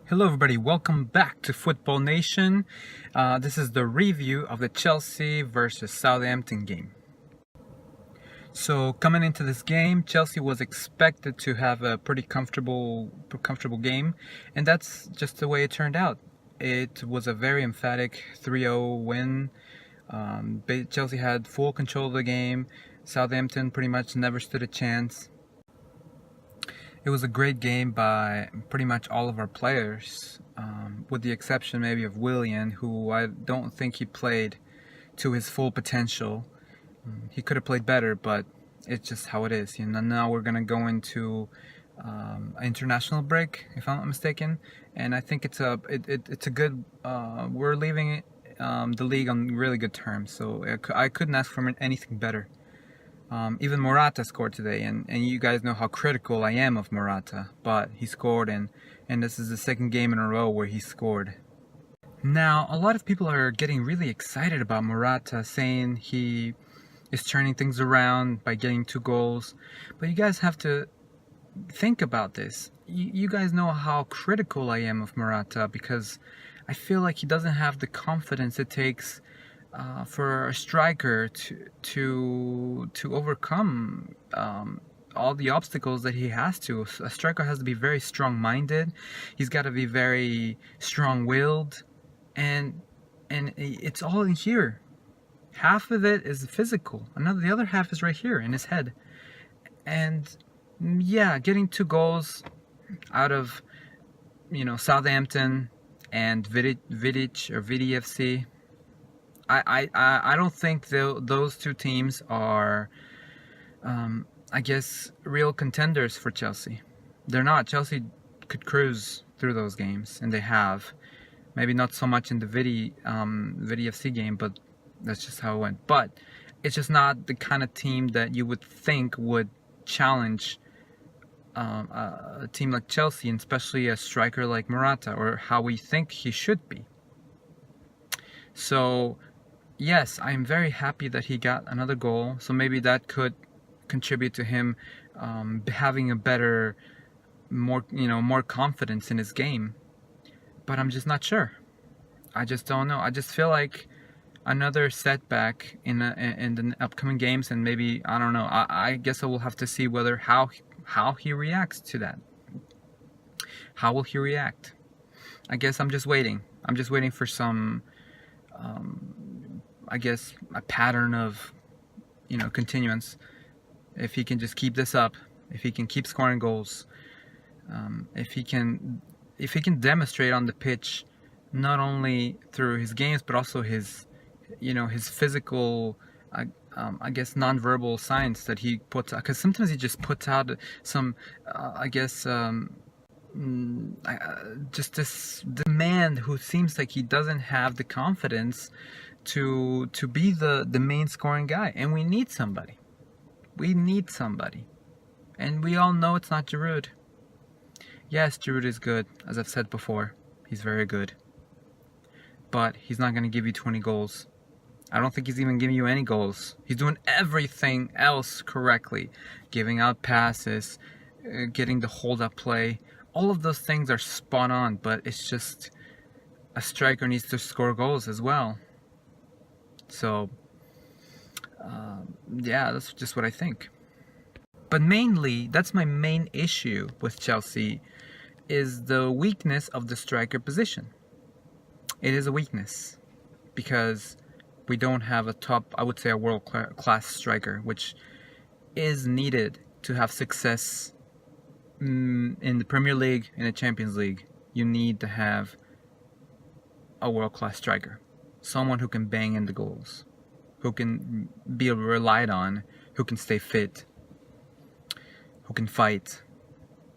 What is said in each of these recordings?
Hello everybody, welcome back to Football Nation. This is the review of the Chelsea versus Southampton game. So coming into this game, Chelsea was expected to have a pretty comfortable game, and that's just the way it turned out. It was a very emphatic 3-0 win. Chelsea had full control of the game. Southampton pretty much never stood a chance. It was a great game by pretty much all of our players, with the exception maybe of Willian, who I don't think he played to his full potential. He could have played better, but it's just how it is. Now we're gonna go into an international break, if I'm not mistaken, and I think it's a good. We're leaving the league on really good terms, so I couldn't ask for anything better. Even Morata scored today, and you guys know how critical I am of Morata, but he scored, and this is the second game in a row where he scored. Now, a lot of people are getting really excited about Morata, saying he is turning things around by getting 2 goals, but you guys have to think about this. You guys know how critical I am of Morata, because I feel like he doesn't have the confidence it takes for a striker to overcome all the obstacles that he has to. A striker has to be very strong-minded. He's got to be very strong-willed, and it's all in here. Half of it is physical. The other half is right here in his head. And yeah, getting 2 goals out of Southampton and VDFC. I don't think those 2 teams are, I guess, real contenders for Chelsea. They're not. Chelsea could cruise through those games, and they have. Maybe not so much in the VDFC game, but that's just how it went. But it's just not the kind of team that you would think would challenge a team like Chelsea, and especially a striker like Morata, or how we think he should be. So yes, I'm very happy that he got another goal, so maybe that could contribute to him having a better, more confidence in his game. But I'm just not sure. I just don't know. I just feel like another setback in the upcoming games, and maybe, I don't know. I guess I will have to see how he reacts to that. How will he react? I guess I'm just waiting. I'm just waiting for some. I guess a pattern of, continuance. If he can just keep this up, if he can keep scoring goals, if he can demonstrate on the pitch, not only through his games but also his physical, I guess, nonverbal signs that he puts out. Because sometimes he just puts out some, just this man who seems like he doesn't have the confidence to be the main scoring guy, and we need somebody. And we all know it's not Giroud. Yes, Giroud is good, as I've said before. He's very good, but he's not going to give you 20 goals. I don't think he's even giving you any goals. He's doing everything else correctly, giving out passes, getting the hold-up play. All of those things are spot on, but it's just a striker needs to score goals as well. So, yeah, that's just what I think. But mainly, that's my main issue with Chelsea, is the weakness of the striker position. It is a weakness, because we don't have a world-class striker, which is needed to have success in the Premier League, in the Champions League. You need to have a world-class striker. Someone who can bang in the goals, who can be relied on, who can stay fit, who can fight.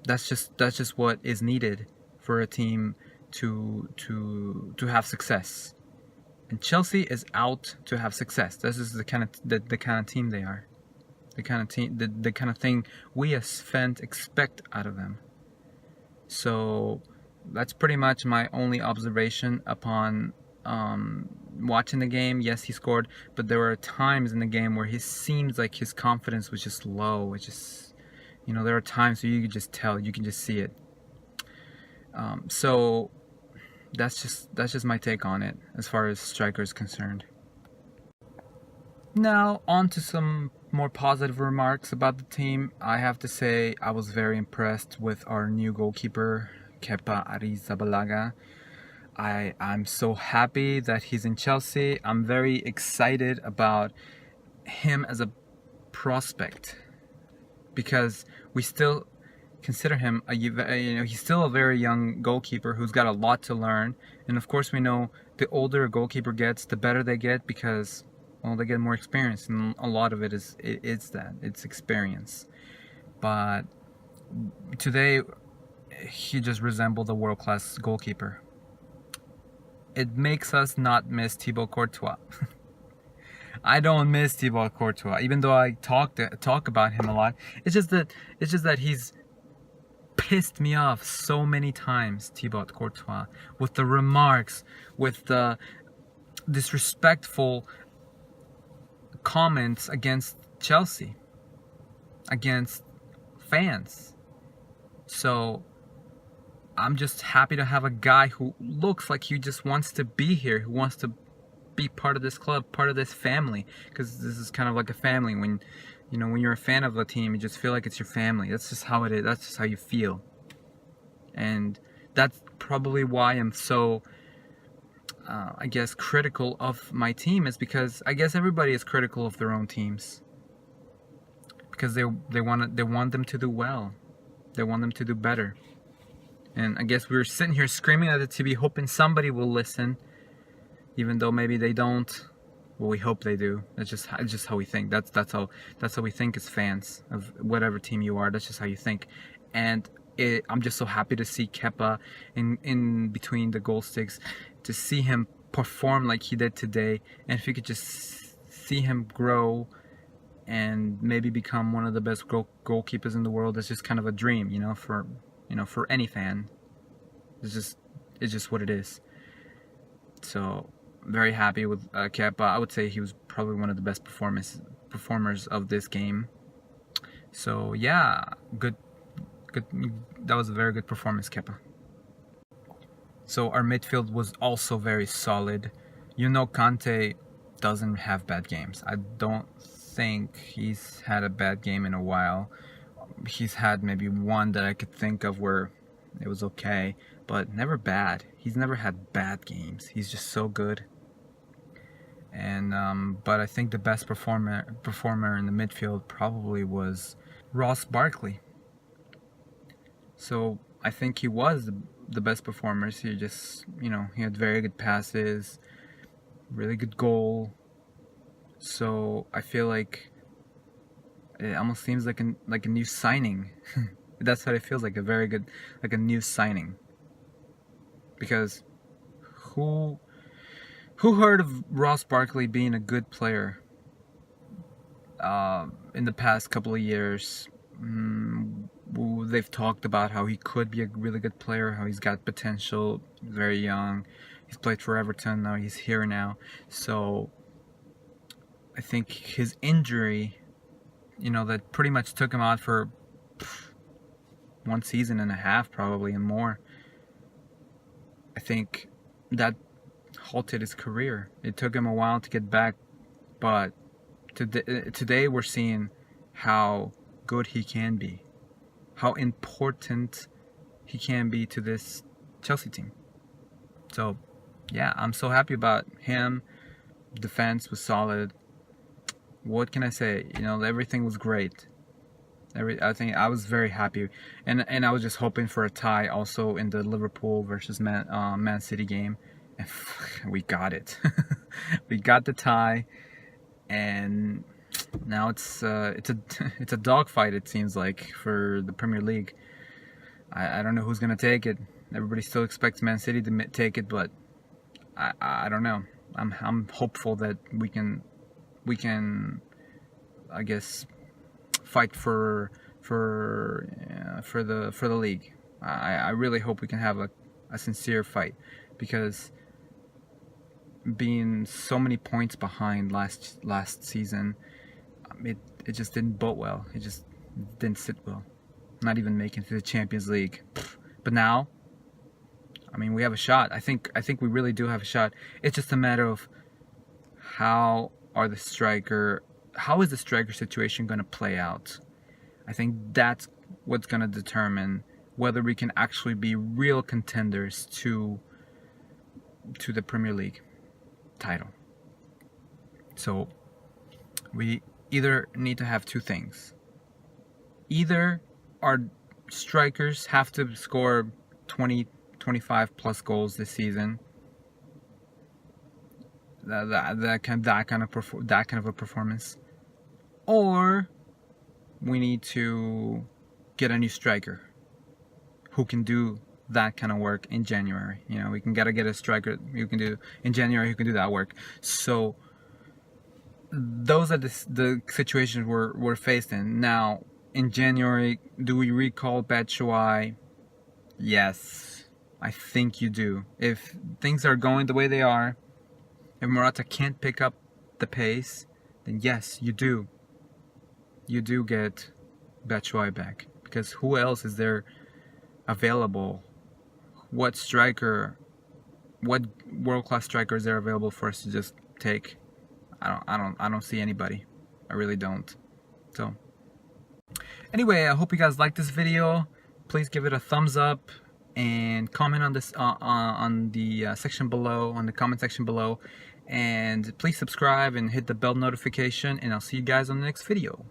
That's just what is needed for a team to have success. And Chelsea is out to have success. This is the kind of team they are. The kind of thing we as fans expect out of them. So that's pretty much my only observation upon watching the game. Yes, he scored, but there were times in the game where he seems like his confidence was just low. It just, there are times where you can just tell, you can just see it. So that's just my take on it as far as striker is concerned. Now on to some more positive remarks about the team. I have to say I was very impressed with our new goalkeeper, Kepa Arrizabalaga. I'm so happy that he's in Chelsea. I'm very excited about him as a prospect because we still consider him he's still a very young goalkeeper who's got a lot to learn. And of course we know the older a goalkeeper gets, the better they get because they get more experience, and a lot of it's experience. But today he just resembled a world-class goalkeeper. It makes us not miss Thibaut Courtois. I don't miss Thibaut Courtois, even though I talk about him a lot. It's just that he's pissed me off so many times, Thibaut Courtois, with the remarks, with the disrespectful comments against Chelsea, against fans. So I'm just happy to have a guy who looks like he just wants to be here, who wants to be part of this club, part of this family, because this is kind of like a family. When you're a fan of a team, you just feel like it's your family. That's just how it is. That's just how you feel. And that's probably why I'm so I guess critical of my team, is because I guess everybody is critical of their own teams because they want them to do well. They want them to do better. And I guess we're sitting here screaming at the TV hoping somebody will listen, even though maybe they don't. Well, we hope they do. It's just how we think. That's how we think as fans of whatever team you are. That's just how you think. And I'm just so happy to see Kepa in between the goal sticks, to see him perform like he did today, and if you could just see him grow and maybe become one of the best goalkeepers in the world, it's just kind of a dream, for any fan. It's just what it is. So very happy with Kepa. I would say he was probably one of the best performers of this game. So yeah, good. That was a very good performance, Kepa. So our midfield was also very solid. Kante doesn't have bad games. I don't think he's had a bad game in a while. He's had maybe one that I could think of where it was okay, but never bad. He's never had bad games. He's just so good. And but I think the best performer in the midfield probably was Ross Barkley. So I think he was the best performer. He just, he had very good passes, really good goal. So I feel like it almost seems like a new signing. That's what it feels like, like a new signing. Because who heard of Ross Barkley being a good player in the past couple of years? They've talked about how he could be a really good player, how he's got potential, very young. He's played for Everton, now he's here now. So I think his injury, that pretty much took him out for 1 season and a half probably and more. I think that halted his career. It took him a while to get back, but today we're seeing how good he can be, how important he can be to this Chelsea team. So yeah, I'm so happy about him. Defense was solid. What can I say? Everything was great. I think I was very happy, and I was just hoping for a tie also in the Liverpool versus Man City game, and we got it. We got the tie, and now it's a dogfight, it seems like, for the Premier League. I don't know who's gonna take it. Everybody still expects Man City to take it, but I don't know. I'm hopeful that we can I guess fight for the league. I really hope we can have a sincere fight, because being so many points behind last season, it just didn't bode well. It just didn't sit well. Not even making it to the Champions League. But now I mean, we have a shot. I think we really do have a shot. It's just a matter of how is the striker situation going to play out. I think that's what's going to determine whether we can actually be real contenders to the Premier League title. So we either need to have two things. Either our strikers have to score 20, 25 plus goals this season. That kind of a performance, or we need to get a new striker who can do that kind of work in January. You know, we gotta get a striker who can do in January who can do that work. So those are the situations we're faced in now. In January, do we recall Batshuayi? Yes, I think you do. If things are going the way they are, if Morata can't pick up the pace, then yes, you do. You do get Batshuayi back, because who else is there available? What world-class striker is there available for us to just take? I don't see anybody. I really don't. So anyway, I hope you guys liked this video. Please give it a thumbs up and comment on this on the section below, on the comment section below, and please subscribe and hit the bell notification, and I'll see you guys on the next video.